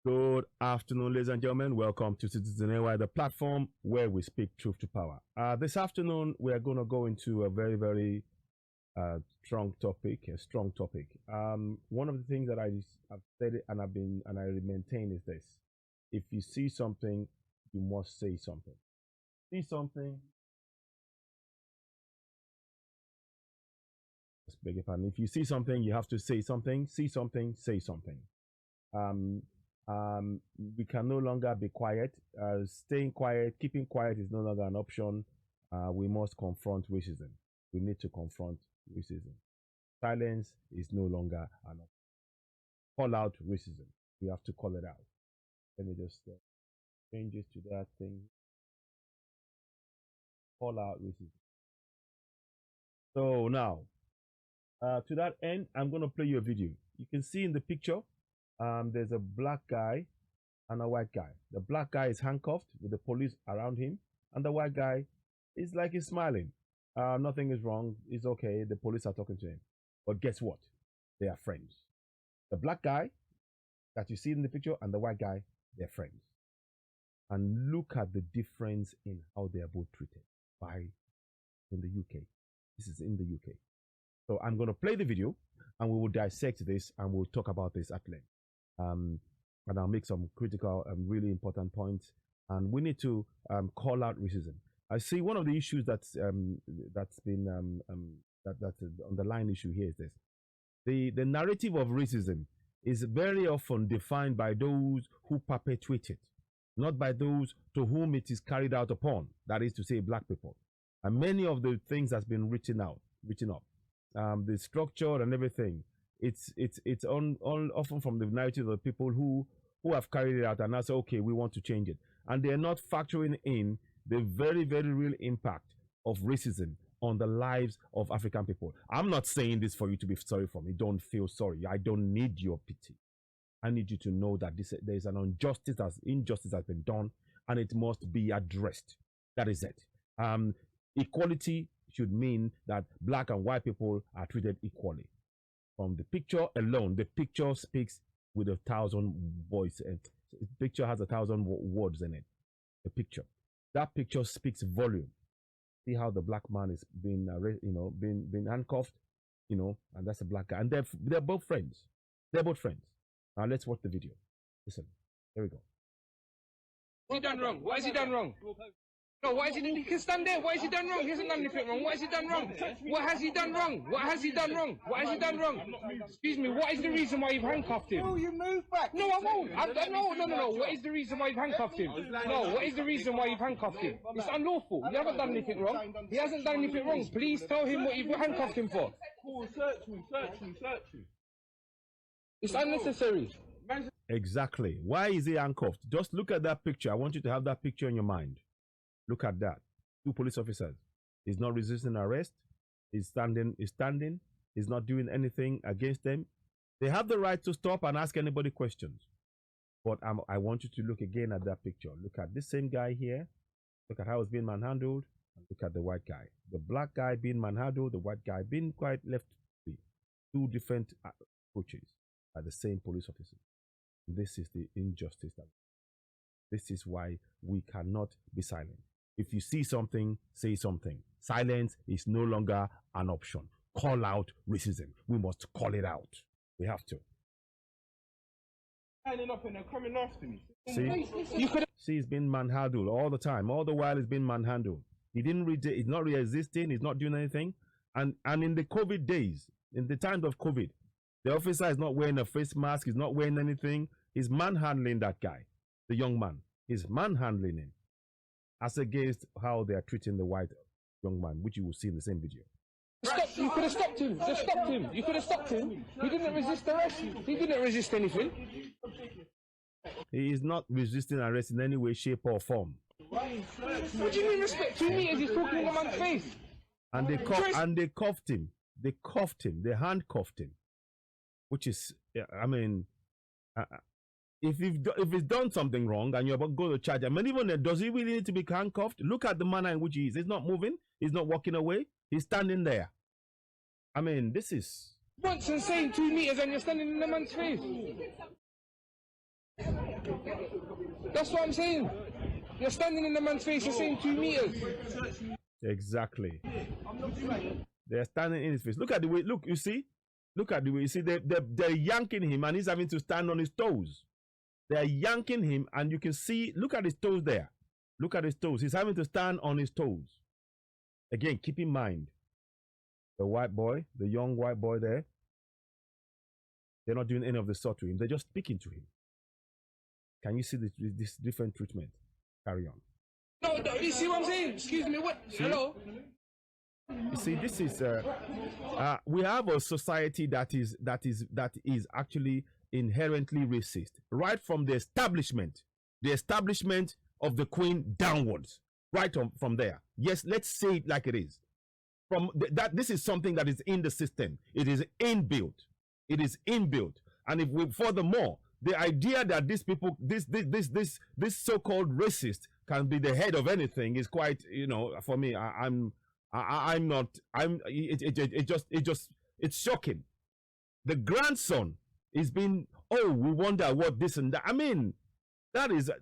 Good afternoon, ladies and gentlemen. Welcome to Citizen AY, the platform where we speak truth to power. This afternoon, we are going to go into a very, very strong topic. One of the things that I've said it and I maintain is this: if you see something, you must say something. See something. Beg your pardon. If you see something, you have to say something. See something, say something. We can no longer be quiet. Staying quiet, keeping quiet is no longer an option. We must confront racism. We need to confront racism. Silence is no longer an option. Call out racism. We have to call it out. Let me just change it to that thing. Call out racism. So now, to that end, I'm going to play you a video. You can see in the picture, there's a black guy and a white guy. The black guy is handcuffed with the police around him, and the white guy is like he's smiling. Nothing is wrong. It's okay. The police are talking to him. But guess what? They are friends. The black guy that you see in the picture and the white guy, they're friends. And look at the difference in how they are both treated in the UK. This is in the UK. So I'm going to play the video and we will dissect this and we'll talk about this at length. And I'll make some critical and really important points. And we need to call out racism. I see one of the issues that's been the underlying issue here is this: the narrative of racism is very often defined by those who perpetuate it, not by those to whom it is carried out upon. That is to say, black people. And many of the things that's been written up, the structure and everything, it's often from the narrative of the people who have carried it out and now say, okay, we want to change it. And they're not factoring in the very, very real impact of racism on the lives of African people. I'm not saying this for you to be sorry for me. Don't feel sorry. I don't need your pity. I need you to know that there is an injustice has been done and it must be addressed. That is it. Equality should mean that black and white people are treated equally. From the picture alone, the picture speaks with 1,000 voices. The picture has 1,000 words in it. The picture. That picture speaks volume. See how the black man is being handcuffed, and that's a black guy. And they're both friends. They're both friends. Now let's watch the video. Listen. Here we go. What has he done wrong? What has he done wrong? No, what has he done? He can stand there. What has he done wrong? He hasn't done anything wrong. What has he done wrong? What has he done wrong? What has he done wrong? What has he done wrong? Excuse me, what is the reason why you've handcuffed him? No, you move back. No, I won't. No. What is the reason why you've handcuffed him? No, what is the reason why you've handcuffed him? It's unlawful. You haven't done anything wrong. He hasn't done anything wrong. Please tell him what you've handcuffed him for. Search me. It's unnecessary. Exactly. Why is he handcuffed? Just look at that picture. I want you to have that picture in your mind. Look at that. 2 police officers. He's not resisting arrest. He's standing. He's not doing anything against them. They have the right to stop and ask anybody questions. But I want you to look again at that picture. Look at this same guy here. Look at how he's being manhandled. And look at the white guy. The black guy being manhandled. The white guy being quite left free. 2 different approaches by the same police officer. This is the injustice. This is why we cannot be silent. If you see something, say something. Silence is no longer an option. Call out racism. We must call it out. We have to. Standing up and they're coming after me. See, he's been manhandled all the time. All the while he's been manhandled. He's not resisting. He's not doing anything. And in the COVID days, in the times of COVID, the officer is not wearing a face mask. He's not wearing anything. He's manhandling that guy, the young man. He's manhandling him. As against how they are treating the white young man, which you will see in the same video. Stop! You could have stopped him. Just stopped him. You could have stopped him. He didn't resist arrest. He didn't resist anything. He is not resisting arrest in any way, shape, or form. What do you mean respect? 2 meters. He's talking in the man's face. And they cuffed him. They cuffed him. They handcuffed him. Which is, I mean, if he's done something wrong and you're about to go to charge, I mean, even then, does he really need to be handcuffed? Look at the manner in which he is. He's not moving. He's not walking away. He's standing there. I mean, this is... Once and saying 2 meters and you're standing in the man's face. That's what I'm saying. You're standing in the man's face, you're saying 2 meters. Exactly. They're standing in his face. Look at the way, look, you see? Look at the way, you see, they're yanking him and he's having to stand on his toes. They're yanking him and you can see, look at his toes there. Look at his toes. He's having to stand on his toes. Again, keep in mind, the white boy, the young white boy there, they're not doing any of the sort to him. They're just speaking to him. Can you see this different treatment? Carry on. No, you see what I'm saying? Excuse me, what? See? Hello? You see, this is we have a society that is actually inherently racist, right from the establishment of the Queen downwards, right from there. Yes, let's say it like it is. This is something that is in the system. It is inbuilt. It is inbuilt, and if we furthermore, the idea that these people, this so-called racist, can be the head of anything is quite, you know, for me, it's shocking. The grandson is being, oh, we wonder what this and that. I mean,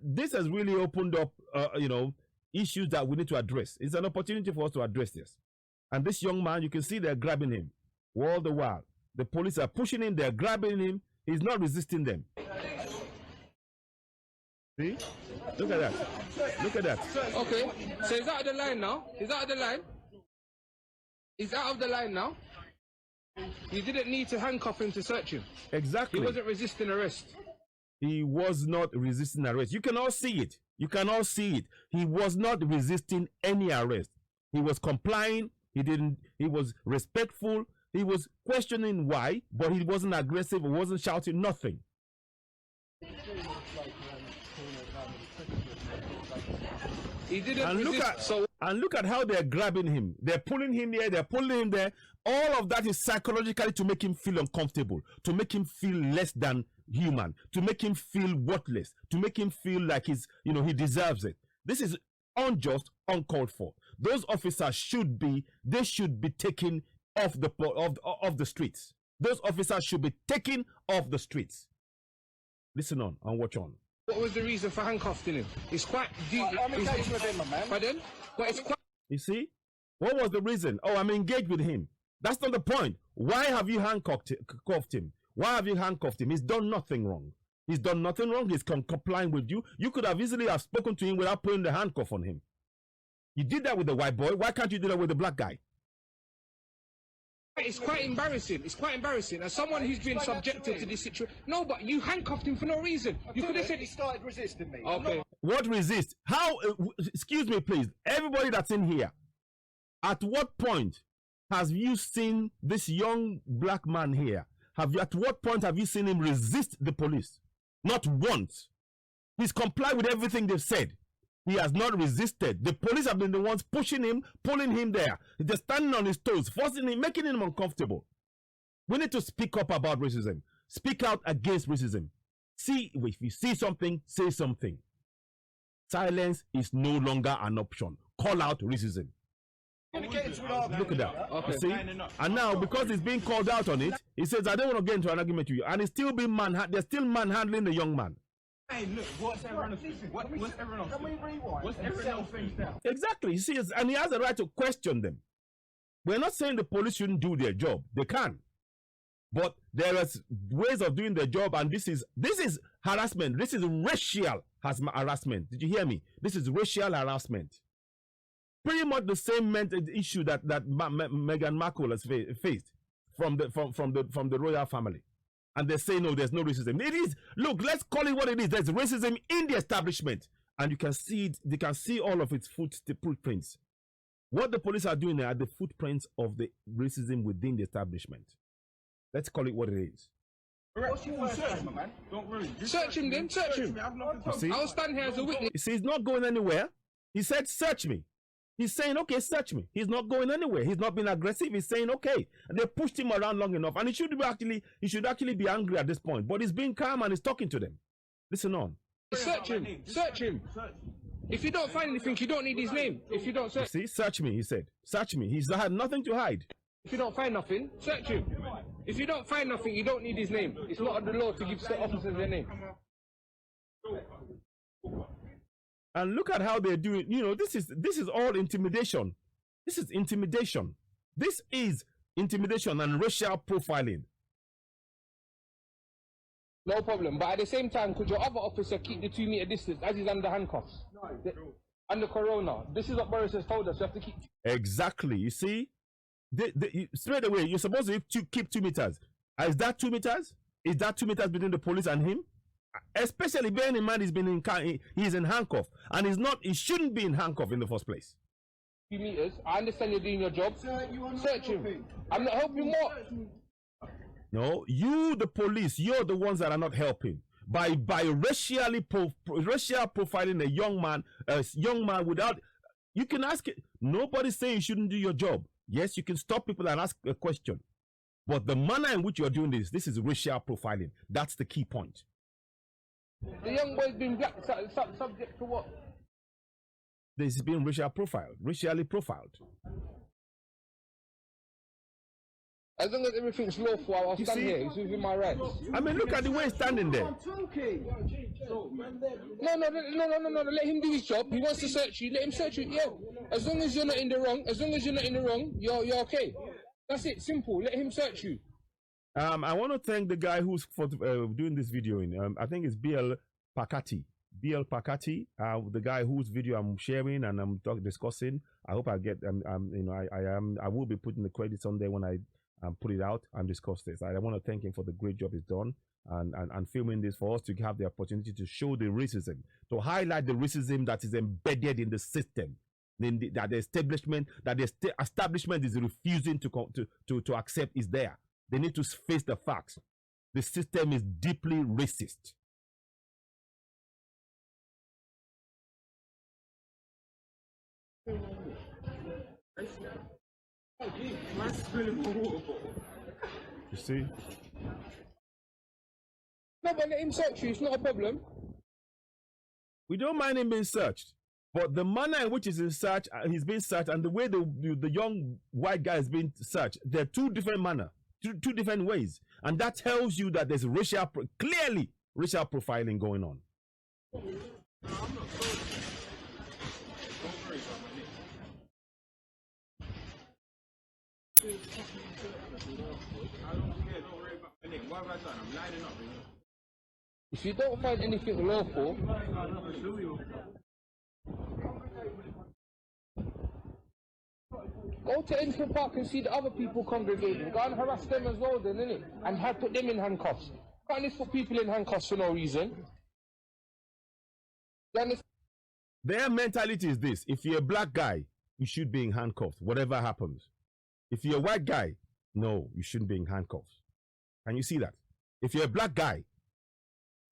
this has really opened up, you know, issues that we need to address. It's an opportunity for us to address this. And this young man, you can see they're grabbing him all the while. The police are pushing him, they're grabbing him. He's not resisting them. See? Look at that. Look at that. Okay, so he's out of the line now. He's out of the line. He's out of the line now. You didn't need to handcuff him to search him. Exactly. He wasn't resisting arrest. He was not resisting arrest. You can all see it. You can all see it. He was not resisting any arrest. He was complying. He was respectful. He was questioning why, but he wasn't aggressive. He wasn't shouting nothing. He didn't and look at how they're grabbing him. They're pulling him here, they're pulling him there. All of that is psychologically to make him feel uncomfortable, to make him feel less than human, to make him feel worthless, to make him feel like he deserves it. This is unjust, uncalled for. Those officers should be taken off the streets. Those officers should be taken off the streets. Listen on and watch on. What was the reason for handcuffing him? It's quite deep. I'm engaged with him, my man. Pardon? But it's quite. You see? What was the reason? Oh, I'm engaged with him. That's not the point. Why have you handcuffed him? Why have you handcuffed him? He's done nothing wrong. He's done nothing wrong. He's complying with you. You could have easily have spoken to him without putting the handcuff on him. You did that with the white boy. Why can't you do that with the black guy? It's quite embarrassing. It's quite embarrassing. As someone who's been subjected to this situation. No, but you handcuffed him for no reason. You could have said he started resisting me. Okay. What resist? How? Excuse me, please. Everybody that's in here. At what point have you seen this young black man here? At what point have you seen him resist the police? Not once. He's complied with everything they've said. He has not resisted. The police have been the ones pushing him, pulling him there. They're standing on his toes, forcing him, making him uncomfortable. We need to speak up about racism. Speak out against racism. See, if you see something, say something. Silence is no longer an option. Call out racism. Look at that. Okay. See? And now, because he's being called out on it, he says, I don't want to get into an argument with you. And he's still being they're still manhandling the young man. Hey, look, what's everyone else? What's everyone else? Can we rewind? What's everyone else? Exactly. You see, and he has the right to question them. We're not saying the police shouldn't do their job. They can. But there are ways of doing their job, and this is harassment. This is racial harassment. Did you hear me? This is racial harassment. Pretty much the same issue that Meghan Markle has faced from the royal family. And they say, no, there's no racism. It is. Look, let's call it what it is. There's racism in the establishment. And you can see it. They can see all of its footprints. What the police are doing are the footprints of the racism within the establishment. Let's call it what it is. Man. Don't worry. Search him then. Search him. I'll stand here as a witness. You see, he's not going anywhere. He said, search me. He's saying, okay, search me. He's not going anywhere. He's not being aggressive. He's saying, okay. And they pushed him around long enough. And he should actually be angry at this point. But he's being calm and he's talking to them. Listen on. Search him. Search him. If you don't find anything, you don't need his name. If you don't search. See, search me, he said. Search me. He's had nothing to hide. If you don't find nothing, search him. If you don't find nothing, you don't need his name. It's not the law to give officers their name. And look at how they're doing. You know, this is all intimidation. This is intimidation. This is intimidation and racial profiling. No problem. But at the same time, could your other officer keep the 2 meter distance as he's under handcuffs? Under corona. This is what Boris has told us. You have to keep. Exactly. You see, straight away, you're supposed to keep 2 meters. Is that 2 meters? Is that 2 meters between the police and him? Especially bearing in mind he's in handcuff, and he shouldn't be in handcuff in the first place. 2 meters. I understand you're doing your job. Search him. I'm not helping what? No, you, the police, you're the ones that are not helping by racial profiling a young man without. You can ask it. Nobody's saying you shouldn't do your job. Yes, you can stop people and ask a question, but the manner in which you're doing this is racial profiling. That's the key point. The young boy's been subject to what? This is being racially profiled. As long as everything's lawful, I'll stand here. It's within my rights. I mean, look at the way he's standing there. No. Let him do his job. He wants to search you. Let him search you. Yeah. As long as you're not in the wrong, you're okay. That's it. Simple. Let him search you. I want to thank the guy who's for doing this video. I think it's Pakhathi. Pakhathi, the guy whose video I'm sharing and I'm discussing. I hope I get. I will be putting the credits on there when I put it out and discuss this. I want to thank him for the great job he's done and filming this for us to have the opportunity to show the racism, to highlight the racism that is embedded in the system, that the establishment is refusing to accept is there. They need to face the facts. The system is deeply racist. You see? No, but let him search you. It's not a problem. We don't mind him being searched, but the manner in which he's being searched, and the way the young white guy is being searched, they're two different manners. Two different ways, and that tells you that there's clearly racial profiling going on. If you don't find anything lawful, go to Enfield Park and see the other people congregating. Go and harass them as well then, innit? And put them in handcuffs. Can't just put people in handcuffs for no reason. Their mentality is this: if you're a black guy, you should be in handcuffs, whatever happens. If you're a white guy, no, you shouldn't be in handcuffs. Can you see that? If you're a black guy,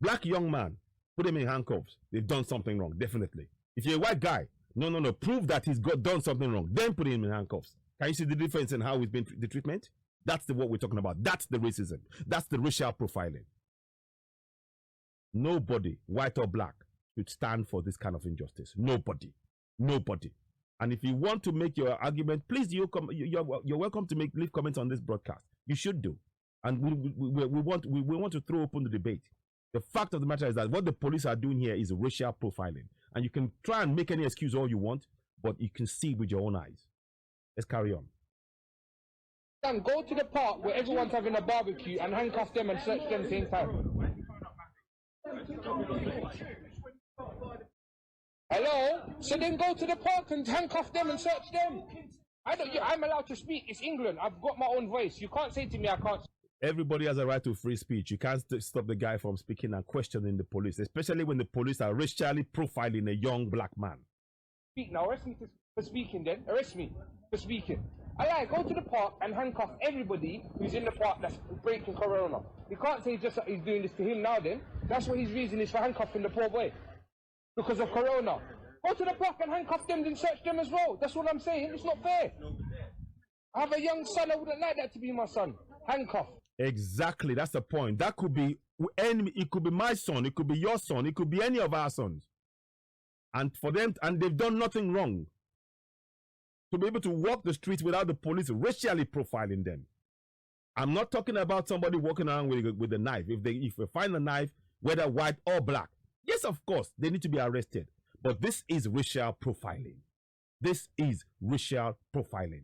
black young man, put him in handcuffs. They've done something wrong, definitely. If you're a white guy, no, prove that he's done something wrong, then put him in handcuffs. Can you see the difference in how he's been the treatment? That's what we're talking about. That's the racism. That's the racial profiling. Nobody, white or black, should stand for this kind of injustice. Nobody. And if you want to make your argument, please, you're welcome to leave comments on this broadcast. You should do. And we want to throw open the debate. The fact of the matter is that what the police are doing here is racial profiling. And you can try and make any excuse all you want, but you can see with your own eyes. Let's carry on. Dan, go to the park where everyone's having a barbecue and handcuff them and search them at the same time. Hello? So then go to the park and handcuff them and search them. I'm allowed to speak. It's England. I've got my own voice. You can't say to me I can't. Everybody has a right to free speech. You can't stop the guy from speaking and questioning the police, especially when the police are racially profiling a young black man. Speak now. Arrest me for speaking then. Arrest me for speaking. Go to the park and handcuff everybody who's in the park that's breaking corona. You can't say just that he's doing this to him now then. That's what his reason is for handcuffing the poor boy. Because of corona. Go to the park and handcuff them and search them as well. That's what I'm saying. It's not fair. I have a young son. I wouldn't like that to be my son. Handcuffed. Exactly. That's the point. That could be it could be my son. It could be your son. It could be any of our sons. And for them, and they've done nothing wrong. To be able to walk the streets without the police racially profiling them. I'm not talking about somebody walking around with a knife. If they find a knife, whether white or black, Yes, of course, they need to be arrested. But this is racial profiling. This is racial profiling.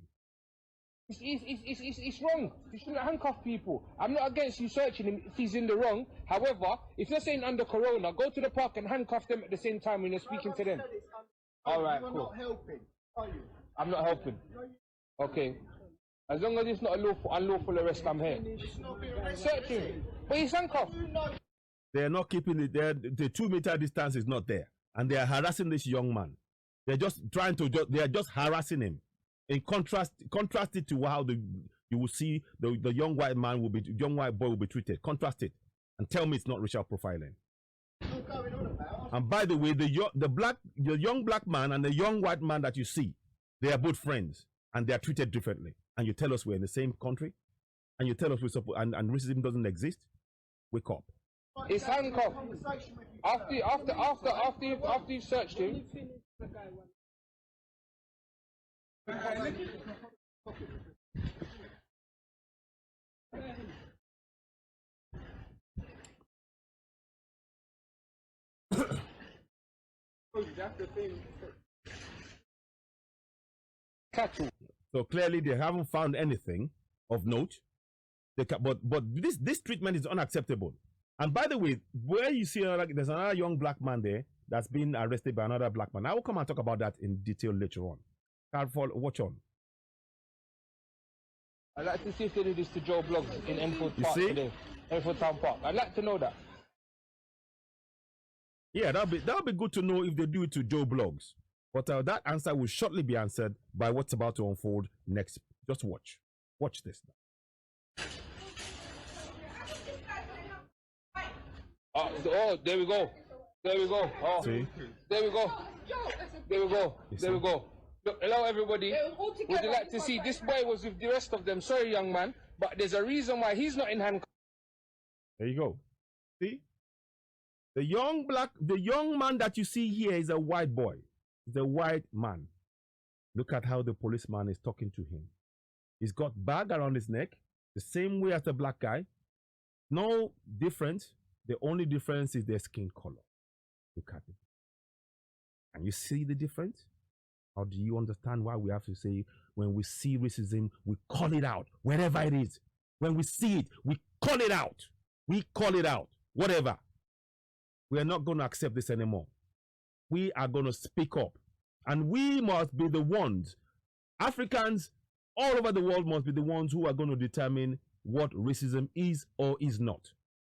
It's wrong. You shouldn't handcuff people. I'm not against you searching him if he's in the wrong. However, if you're saying under corona, go to the park and handcuff them at the same time when you're speaking to them. All right, cool. You're not helping, are you? I'm not helping. Okay. As long as it's not a unlawful arrest, I'm here. Search him. But he's handcuffed. They're not keeping it there. The 2 meter distance is not there. And they are harassing this young man. They're just trying to, they are just harassing him. In contrast it to how you will see the young white man will be, young white boy will be treated. Contrast it. And tell me it's not racial profiling. And by the way, the young black man and the young white man that you see, they are both friends and they are treated differently. And you tell us we're in the same country, and you tell us and racism doesn't exist. Wake up. It's handcuffed. After you've searched him. Cattle. So clearly they haven't found anything of note. But this treatment is unacceptable. And by the way, where you see there's another young black man there that's been arrested by another black man. I will come and talk about that in detail later on. Watch on. I'd like to see if they do this to Joe Bloggs in Enfield Park today. Enfield Town Park. I'd like to know that. Yeah, that'll be good to know if they do it to Joe Bloggs. But that answer will shortly be answered by what's about to unfold next. Just watch. Watch this. Oh, there we go. There we go. Oh, see? There we go. There we go. There we go. Look, hello, everybody. Would you like to see? This boy was with the rest of them. Sorry, young man. But there's a reason why he's not in handcuffs. There you go. See? The young man that you see here is a white boy. The white man. Look at how the policeman is talking to him. He's got bag around his neck, the same way as the black guy. No difference. The only difference is their skin color. Look at it. Can you see the difference? How do you understand why we have to say when we see racism, we call it out, wherever it is. When we see it, we call it out. We call it out, whatever. We are not going to accept this anymore. We are going to speak up. And we must be the ones, Africans all over the world must be the ones who are going to determine what racism is or is not.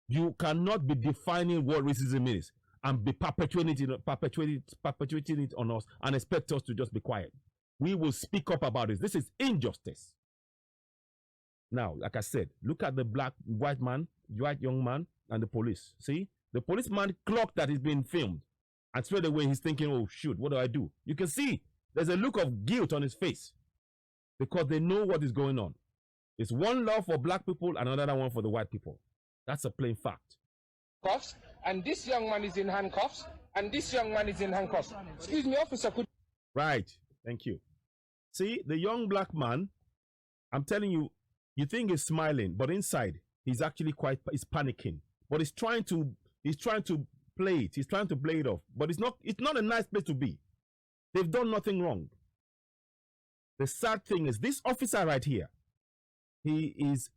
You cannot be defining what racism is and be perpetuating it on us and expect us to just be quiet. We will speak up about it. This is injustice. Now, like I said, look at the white young man, and the police. See? The policeman clocked that he's being filmed. And straight away he's thinking, oh shoot, what do I do? You can see there's a look of guilt on his face because they know what is going on. It's one law for black people and another one for the white people. That's a plain fact. And this young man is in handcuffs. And this young man is in handcuffs. Excuse me, officer. Right. Thank you. See, the young black man, I'm telling you, you think he's smiling, but inside he's actually he's panicking. But he's trying to play it. He's trying to play it off. But it's not a nice place to be. They've done nothing wrong. The sad thing is this officer right here, he is,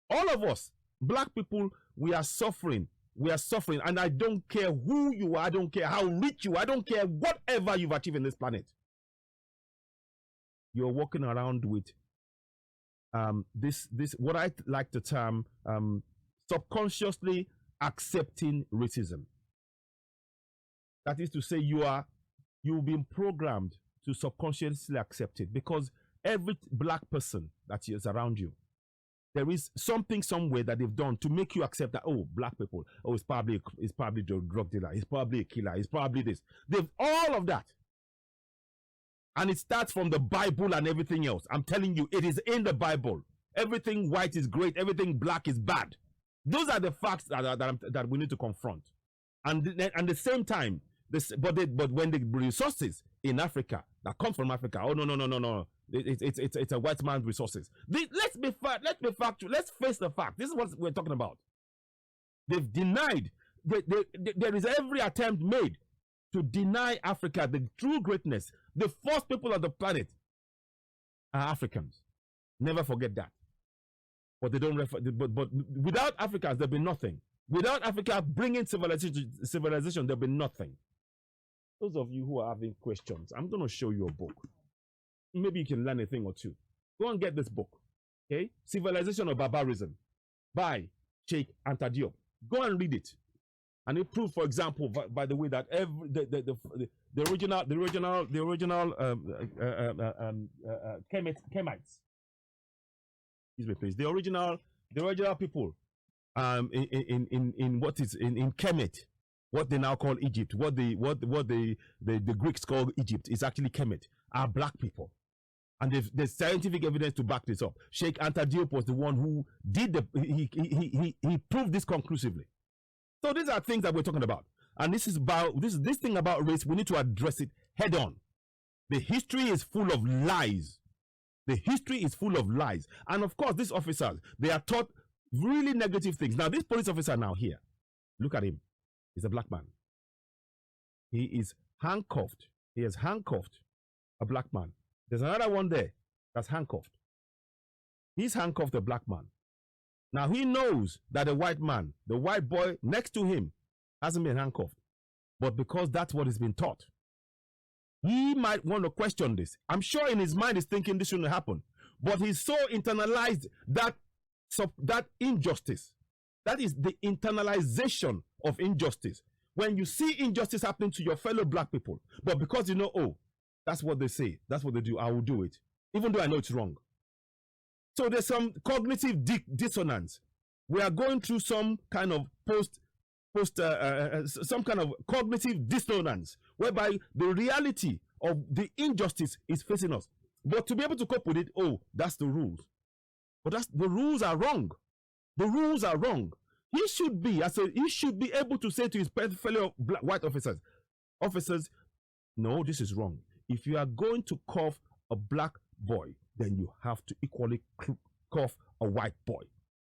all of us, black people, we are suffering. We are suffering. And I don't care who you are. I don't care how rich you are. I don't care whatever you've achieved in this planet. You're walking around with this what I like to term subconsciously accepting racism. That is to say, you've been programmed to subconsciously accept it because every black person that is around you, there is something somewhere that they've done to make you accept that, oh, black people, oh, it's probably a drug dealer, it's probably a killer, it's probably this. They've all of that. And it starts from the Bible and everything else. I'm telling you, it is in the Bible. Everything white is great, everything black is bad. Those are the facts that we need to confront. And at the same time, but when the resources in Africa that comes from Africa, oh no, it's a white man's resources. Let's be factual. Let's face the fact. This is what we're talking about. They've denied there is every attempt made to deny Africa the true greatness. The first people of the planet are Africans. Never forget that. But they don't refer. But without Africans, there'll be nothing. Without Africa bringing civilization, there'll be nothing. Those of you who are having questions, I'm going to show you a book. Maybe you can learn a thing or two. Go and get this book. Okay, Civilization of Barbarism by Sheikh Anta Diop. Go and read it. And it proved, for example, by the way, that the original Kemites. Excuse me, please. The original people in what is in Kemet, what they now call Egypt, what the Greeks call Egypt, is actually Kemet, are black people. And there's scientific evidence to back this up. Sheikh Anta Diop was the one who did he proved this conclusively. So these are things that we're talking about. And this thing about race, we need to address it head on. The history is full of lies. The history is full of lies. And of course, these officers, they are taught really negative things. Now, this police officer now here, look at him. He's a black man. He is handcuffed. He has handcuffed a black man. There's another one there that's handcuffed. He's handcuffed a black man. Now, he knows that the white man, the white boy next to him, hasn't been handcuffed. But because that's what has been taught, he might want to question this. I'm sure in his mind he's thinking this shouldn't happen. But he's so internalized that injustice. That is the internalization of injustice. When you see injustice happening to your fellow black people, but because you know, oh, that's what they say, that's what they do, I will do it, even though I know it's wrong. So there's some cognitive dissonance. We are going through some kind of some kind of cognitive dissonance, whereby the reality of the injustice is facing us. But to be able to cope with it, oh, that's the rules. But the rules are wrong. The rules are wrong. He should be able to say to his fellow white officers, no, this is wrong. If you are going to cuff a black boy, then you have to equally cuff a white boy.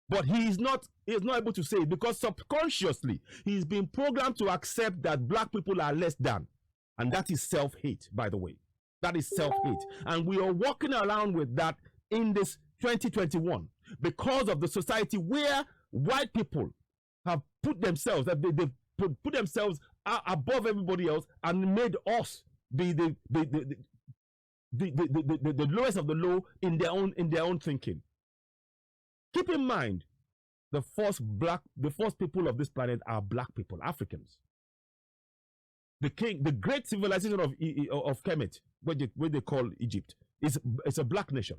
But he is not able to say it because subconsciously he's been programmed to accept that black people are less than. And that is self-hate, by the way. That is self-hate. And we are walking around with that in this 2021 because of the society where white people have put themselves, they put themselves above everybody else and made us be the lowest of the low in their own thinking. Keep in mind, the first people of this planet are black people, Africans. The great civilization of Kemet, what they call Egypt, is a black nation.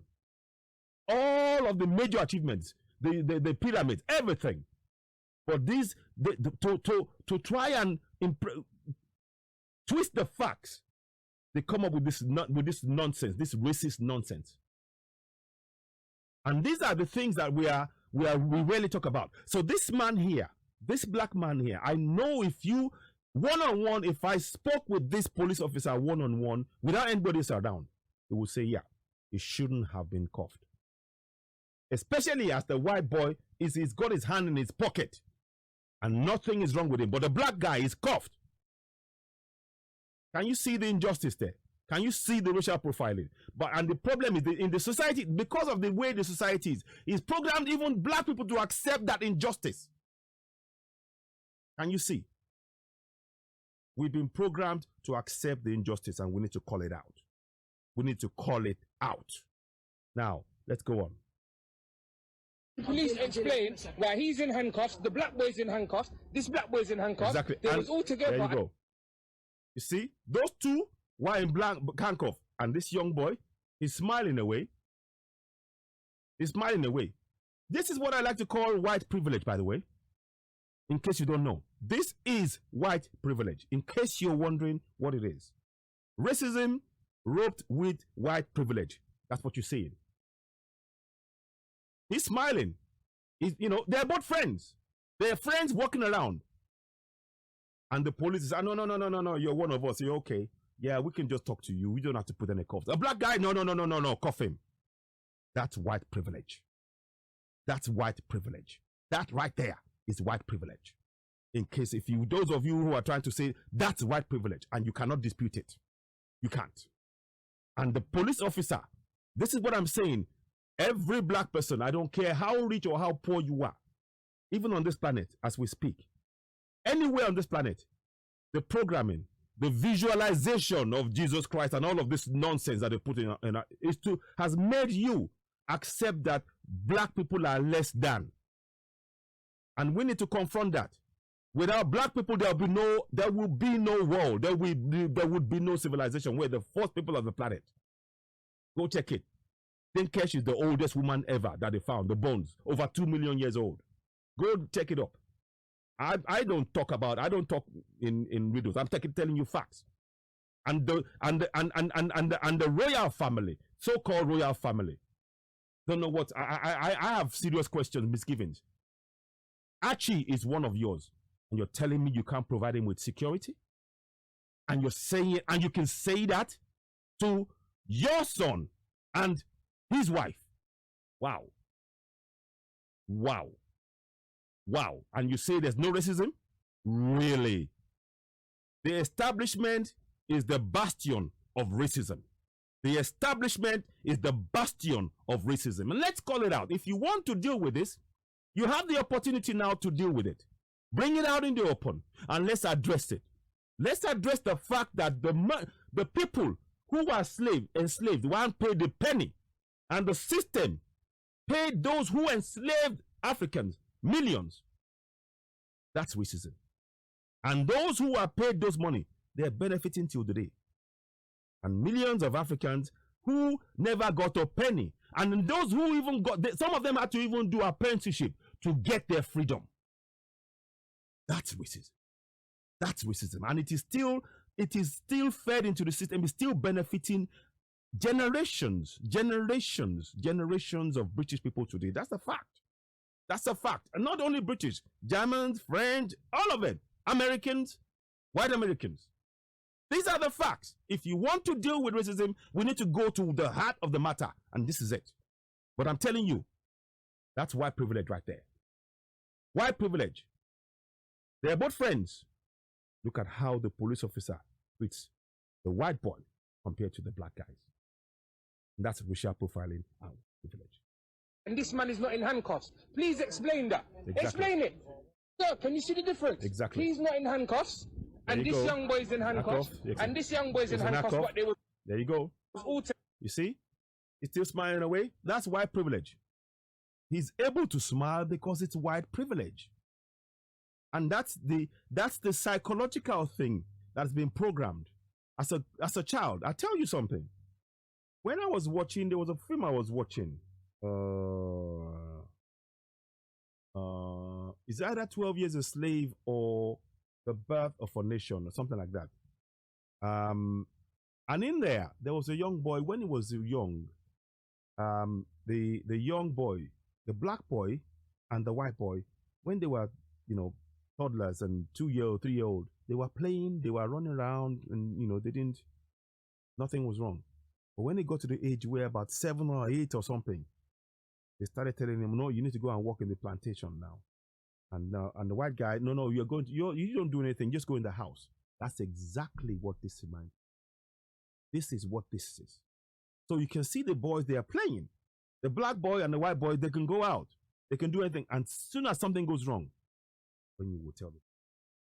All of the major achievements, the pyramids, everything. But to try and twist the facts, they come up with this nonsense, this racist nonsense. And these are the things that we rarely talk about. So this man here, this black man here, I know if you one-on-one, if I spoke with this police officer one-on-one without anybody else around, he would say, yeah, he shouldn't have been cuffed. Especially as the white boy he's got his hand in his pocket and nothing is wrong with him. But the black guy is cuffed. Can you see the injustice there? Can you see the racial profiling? And the problem is in the society, because of the way the society is, it's programmed even black people to accept that injustice. Can you see? We've been programmed to accept the injustice and we need to call it out. We need to call it out. Now, let's go on. Police explain why he's in handcuffs, the black boy's in handcuffs, this black boy's in handcuffs. Exactly. They was all together. There you go. You see, those two were in black handcuffs, and this young boy, he's smiling away. He's smiling away. This is what I like to call white privilege, by the way. In case you don't know, this is white privilege. In case you're wondering what it is, racism roped with white privilege. That's what you're saying. He's smiling. They're both friends. They're friends walking around. And the police is, no, you're one of us. You're okay. Yeah, we can just talk to you. We don't have to put any cuffs. A black guy, no, cuff him. That's white privilege. That's white privilege. That right there is white privilege. In case if you, those of you who are trying to say that's white privilege and you cannot dispute it, you can't. And the police officer, this is what I'm saying. Every black person, I don't care how rich or how poor you are, even on this planet as we speak, anywhere on this planet, the programming, the visualization of Jesus Christ and all of this nonsense that they put in has made you accept that black people are less than. And we need to confront that. Without black people, there will be no world. There would be no civilization. We're the first people of the planet. Go check it. Dinkesh is the oldest woman ever that they found. The bones, over 2 million years old. Go check it up. I don't talk in riddles. I'm telling you facts. And the royal family, so-called royal family, don't know what. I have serious questions, misgivings. Archie is one of yours, and you're telling me you can't provide him with security, and you're saying, and you can say that to your son and his wife. Wow. And you say there's no racism? Really? The establishment is the bastion of racism. The establishment is the bastion of racism. And let's call it out. If you want to deal with this, you have the opportunity now to deal with it. Bring it out in the open and let's address it. Let's address the fact that the people who were enslaved weren't paid a penny, and the system paid those who enslaved Africans millions. That's racism. And those who are paid those money, they're benefiting till today. And millions of Africans who never got a penny, and those who even got, some of them had to even do apprenticeship to get their freedom. That's racism. That's racism. And it is still fed into the system. It's still benefiting generations of British people today. That's a fact. That's a fact. And not only British, Germans, French, all of it. Americans, white Americans. These are the facts. If you want to deal with racism, we need to go to the heart of the matter. And this is it. But I'm telling you, that's white privilege right there. White privilege. They're both friends. Look at how the police officer treats the white boy compared to the black guys. And that's racial profiling and privilege. And this man is not in handcuffs. Please explain that. Exactly. Explain it. Sir, can you see the difference? Exactly. He's not in handcuffs. And this young boy is in handcuffs. And this young boy is in handcuffs. But they were there you go. You see? He's still smiling away. That's white privilege. He's able to smile because it's white privilege. And that's the psychological thing that's been programmed as a child. I tell you something. When I was watching, there was a film I was watching. Is either 12 Years a Slave or The Birth of a Nation or something like that. And in there was a young boy. When he was young, the young boy, the black boy and the white boy, when they were, toddlers and 2-year-old, 3-year-old, they were playing, they were running around, and nothing was wrong. But when they got to the age where about 7 or 8 or something, they started telling him, no, you need to go and work in the plantation now. And the white guy, no, you don't do anything, just go in the house. That's exactly what this is, man. This is what this is. So you can see the boys, they are playing. The black boy and the white boy, they can go out. They can do anything. And as soon as something goes wrong, when you will tell them.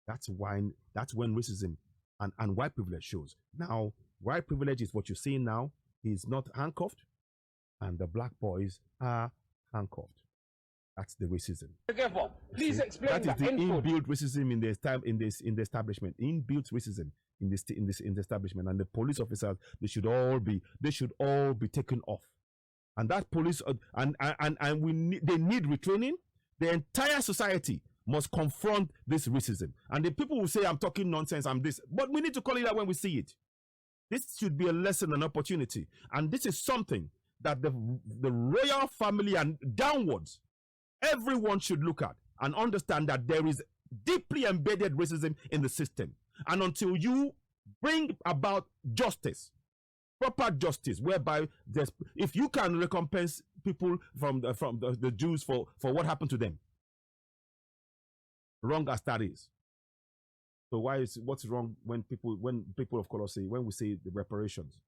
That's when racism and white privilege shows. Now, white privilege is what you're seeing now. He's not handcuffed, and the black boys are handcuffed. That's the racism. Together. Please explain that. That is the inbuilt racism in the establishment. Inbuilt racism in the establishment. And the police officers, they should all be taken off. And that police they need retraining. The entire society must confront this racism. And the people will say, I'm talking nonsense, I'm this. But we need to call it out when we see it. This should be a lesson, an opportunity. And this is something that the royal family and downwards, everyone should look at and understand that there is deeply embedded racism in the system. And until you bring about justice, proper justice, whereby if you can recompense people from the Jews for what happened to them, Wrong as that is. So what's wrong when people of color say, when we say the reparations?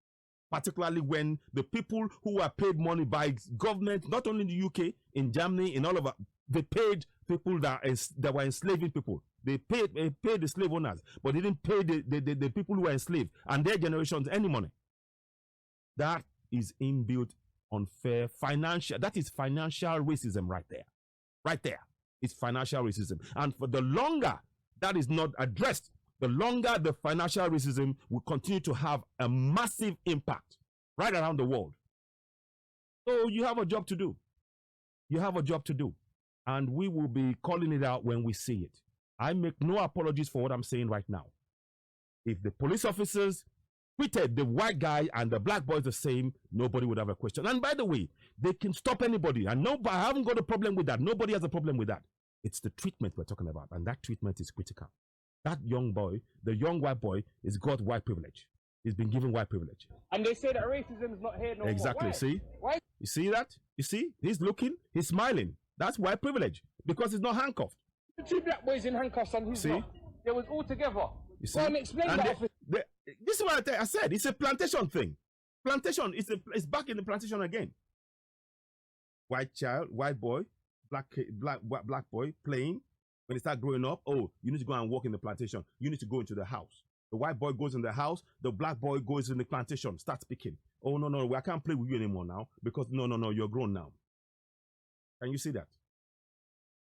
Particularly when the people who are paid money by government, not only in the UK, in Germany, in all over, they paid people that were enslaving people. They paid the slave owners, but they didn't pay the people who were enslaved and their generations any money. That is inbuilt unfair financial. That is financial racism right there. Right there. It's financial racism. And for the longer that is not addressed, the longer the financial racism will continue to have a massive impact right around the world. So you have a job to do. You have a job to do. And we will be calling it out when we see it. I make no apologies for what I'm saying right now. If the police officers treated the white guy and the black boys the same, nobody would have a question. And by the way, they can stop anybody. And I haven't got a problem with that. Nobody has a problem with that. It's the treatment we're talking about. And that treatment is critical. That young boy, the young white boy, has got white privilege. He's been given white privilege. And they say that racism is not here no more. Exactly. Why? See? Why? You see that? You see? He's looking, he's smiling. That's white privilege because he's not handcuffed. The two black boys in handcuffs and he's not. They was all together. You see? Go and explain that. This is what I said. It's a plantation thing. Plantation, it's back in the plantation again. White child, white boy, black boy playing. When they start growing up, oh, you need to go and walk in the plantation. You need to go into the house. The white boy goes in the house. The black boy goes in the plantation. Start speaking. Oh, no, I can't play with you anymore now because no, you're grown now. Can you see that?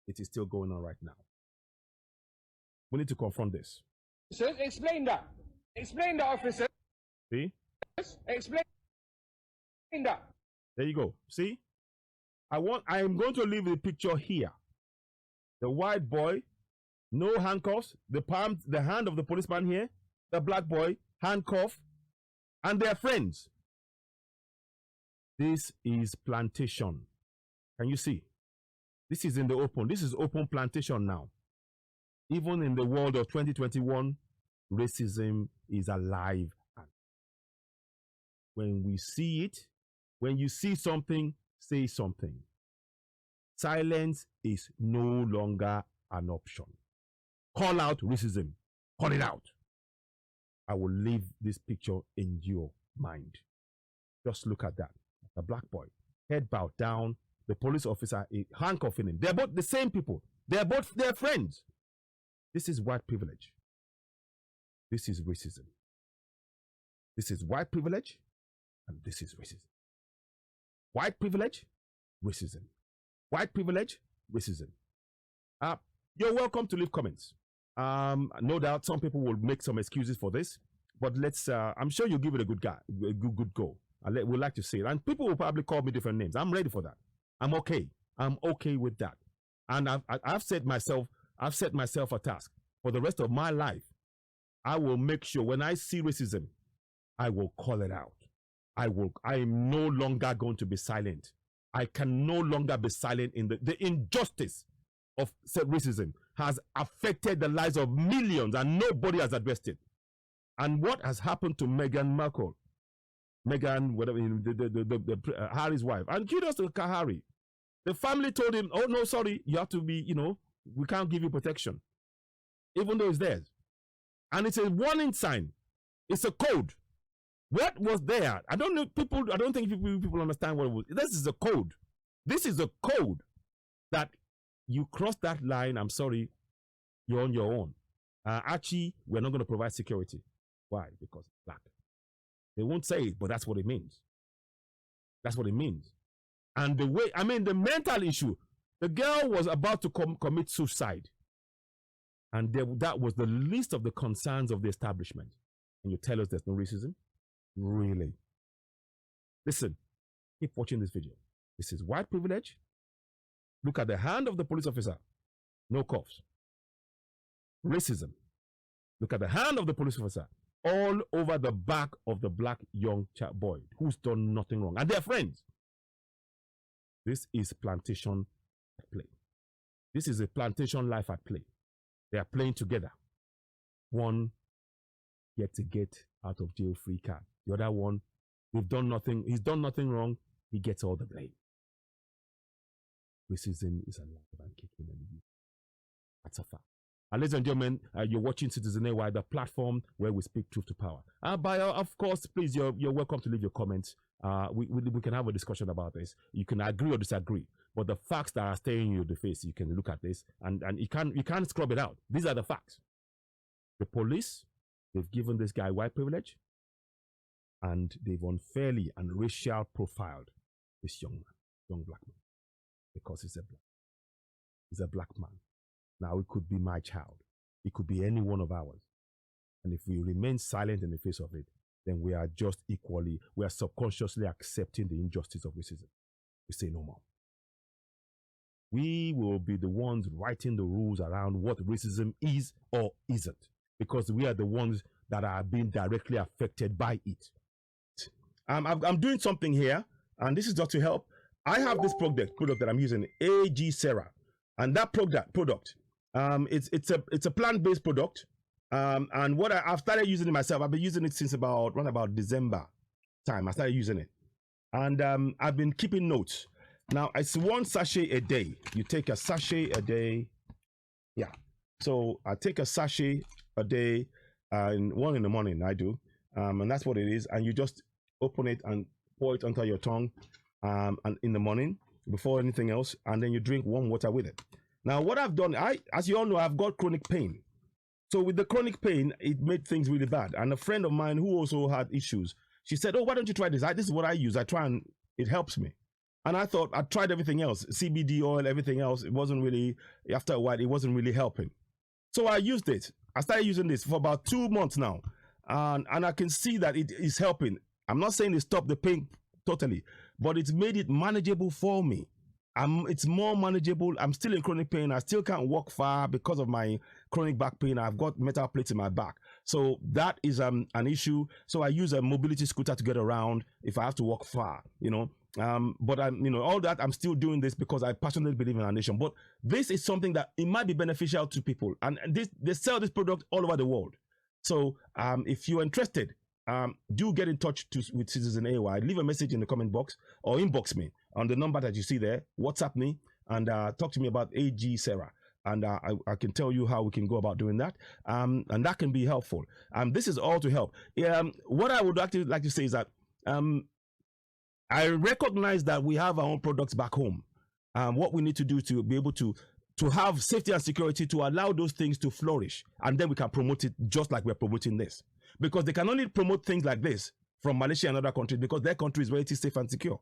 It is still going on right now. We need to confront this. So explain that. Explain that, officer. See? Explain that. There you go. See? I am going to leave the picture here. The white boy, no handcuffs, the hand of the policeman here, the black boy, handcuffed, and their friends. This is plantation. Can you see? This is in the open. This is open plantation now. Even in the world of 2021, racism is alive. When we see it, when you see something, say something. Silence is no longer an option. Call out racism. Call it out. I will leave this picture in your mind. Just look at that. The black boy, head bowed down, the police officer handcuffing him. They're both the same people. They're friends. This is white privilege. This is racism. This is white privilege, and this is racism. White privilege, racism. White privilege, racism. You're welcome to leave comments. No doubt some people will make some excuses for this, but I'm sure you'll give it a good go. We'd like to see it. And people will probably call me different names. I'm ready for that. I'm okay. I'm okay with that. And I've set myself a task for the rest of my life. I will make sure when I see racism, I will call it out. I am no longer going to be silent. I can no longer be silent in the injustice of racism has affected the lives of millions and nobody has addressed it. And what has happened to Meghan Markle? Meghan, whatever, Harry's wife. And kudos to Harry. The family told him, oh, no, sorry, you have to be, we can't give you protection. Even though it's theirs. And it's a warning sign. It's a code. What was there? I don't think people understand what it was. This is a code. This is a code that you cross that line, I'm sorry, you're on your own. Actually, we're not going to provide security. Why? Because it's black. They won't say it, but that's what it means. That's what it means. And the mental issue, the girl was about to commit suicide. And that was the least of the concerns of the establishment. And you tell us there's no racism? Really? Listen, keep watching this video. This is white privilege. Look at the hand of the police officer. No cuffs. Racism. Look at the hand of the police officer. All over the back of the black young boy who's done nothing wrong. And they're friends. This is plantation at play. This is a plantation life at play. They are playing together. One yet to get out of jail free card. The other one, he's done nothing wrong, he gets all the blame. Racism is alive and kicking in the youth. That's a fact. Ladies and gentlemen, you're watching Citizen AY, the platform where we speak truth to power. But of course, please, you're welcome to leave your comments. We can have a discussion about this. You can agree or disagree, but the facts that are staring you in the face, you can look at this, and you can't scrub it out. These are the facts. The police, they've given this guy white privilege, and they've unfairly and racial profiled this young black man, because he's a black man. Now, it could be my child. It could be any one of ours. And if we remain silent in the face of it, then we are subconsciously accepting the injustice of racism. We say no more. We will be the ones writing the rules around what racism is or isn't, because we are the ones that are being directly affected by it. I'm doing something here, and this is just to help. I have this product that I'm using, AG Sarah, and that product, it's a plant-based product, and what I've started using it myself. I've been using it since around about December time. I started using it, and I've been keeping notes. Now it's 1 sachet a day. You take a sachet a day, yeah. So I take a sachet a day, and 1 in the morning I do, and that's what it is. And you just open it and pour it onto your tongue, and in the morning before anything else, and then you drink warm water with it. Now, what I've done, as you all know, I've got chronic pain. So with the chronic pain, it made things really bad. And a friend of mine who also had issues, she said, "Oh, why don't you try this? This is what I use. I try and it helps me." And I thought, I tried everything else, CBD oil, everything else. It wasn't really, after a while, it wasn't really helping. So I used it. I started using this for about 2 months now. And I can see that it is helping. I'm not saying it stopped the pain totally, but it's made it manageable for me. It's more manageable. I'm still in chronic pain. I still can't walk far because of my chronic back pain. I've got metal plates in my back. So that is an issue. So I use a mobility scooter to get around if I have to walk far, but all that, I'm still doing this because I passionately believe in our nation. But this is something that it might be beneficial to people. And they sell this product all over the world. So if you're interested, do get in touch with Citizen AY. Leave a message in the comment box or inbox me on the number that you see there. WhatsApp me and talk to me about AG Sarah. And I can tell you how we can go about doing that. And that can be helpful. This is all to help. What I would actually like to say is that I recognize that we have our own products back home. What we need to do to be able to have safety and security to allow those things to flourish. And then we can promote it just like we're promoting this. Because they can only promote things like this from Malaysia and other countries because their country is very safe and secure.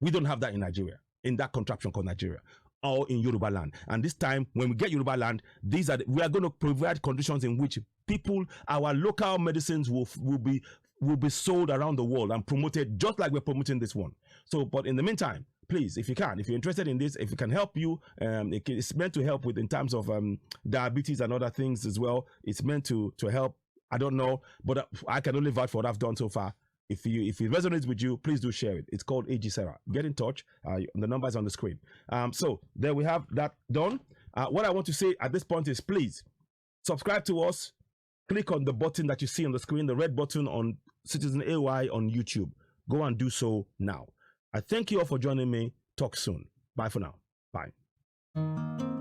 We don't have that in Nigeria, in that contraption called Nigeria, or in Yoruba land. And this time, when we get Yoruba land, we are going to provide conditions in which our local medicines will be sold around the world and promoted just like we're promoting this one. So, but in the meantime, please, if you're interested in this, if it can help you, it's meant to help in terms of diabetes and other things as well. It's meant to help. I don't know, but I can only vouch for what I've done so far. If it resonates with you, please do share it. It's called AG Sarah. Get in touch. The number is on the screen. So there we have that done. What I want to say at this point is please subscribe to us. Click on the button that you see on the screen, the red button on Citizen AY on YouTube. Go and do so now. I thank you all for joining me. Talk soon. Bye for now. Bye.